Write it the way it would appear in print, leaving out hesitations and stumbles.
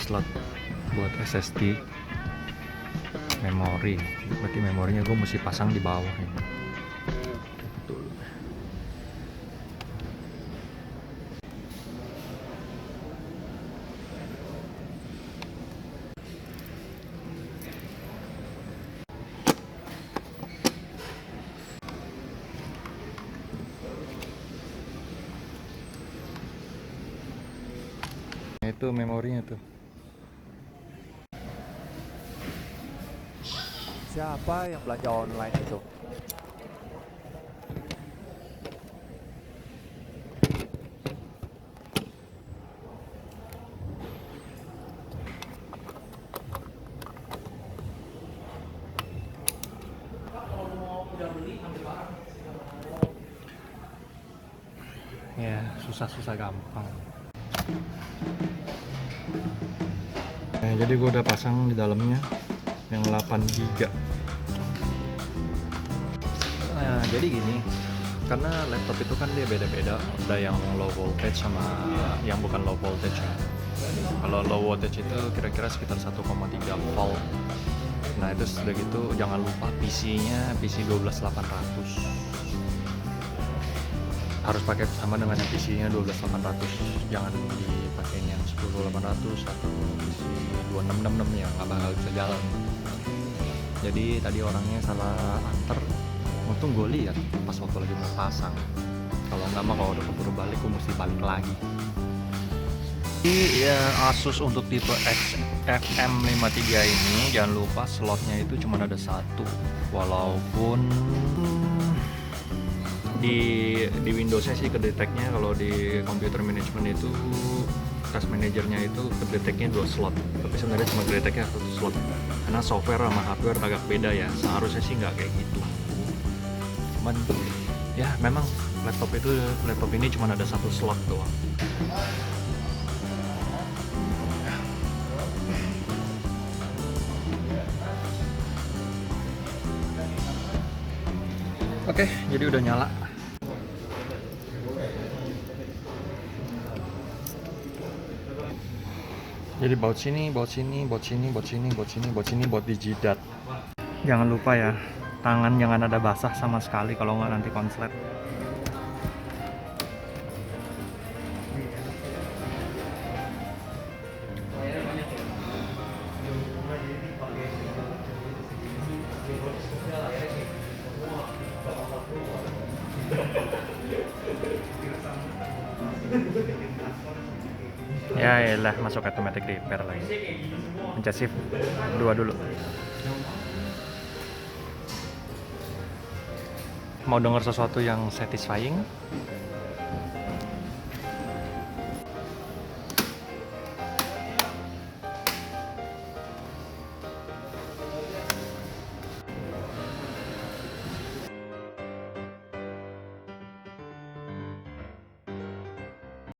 slot buat SSD memori. Berarti memorinya gue mesti pasang di bawah ini. Betul. Itu memorinya tuh. Siapa yang belanja online itu? Ya, susah-susah gampang. Nah, jadi gue udah pasang di dalamnya yang 8 GB. Nah, jadi gini, karena laptop itu kan dia beda-beda, ada yang low voltage sama yang bukan low voltage ya. Kalau low voltage itu kira-kira sekitar 1,3 volt. Nah, itu sudah gitu jangan lupa PC-nya PC 12800. Harus pakai sama dengan yang PC-nya 12800, jangan dipakai yang 10800 atau PC 2666 ya, nggak bakal bisa jalan. Jadi tadi orangnya salah anter, untung gue lihat pas waktu lagi mau pasang. Kalau nggak mah kalau udah keburu balik gue mesti balik lagi. Jadi ya, Asus untuk tipe XFM53 ini jangan lupa slotnya itu cuma ada satu, walaupun di Windows-nya sih kedeteknya, kalau di computer management itu task manajernya itu kedeteknya 2 slot, tapi sebenarnya cuma kedeteknya 1 slot karena software sama hardware agak beda ya. Seharusnya sih nggak kayak gitu, cuman ya memang laptop ini cuma ada 1 slot doang. Oke, jadi udah nyala. Jadi baut sini, baut sini, baut sini, baut sini, baut sini, baut sini, baut di jidat. Jangan lupa ya, tangan jangan ada basah sama sekali, kalau nggak nanti konslet. Ya elah, masuk automatic repair lagi. Pencet shift 2 dulu. Mau denger sesuatu yang satisfying?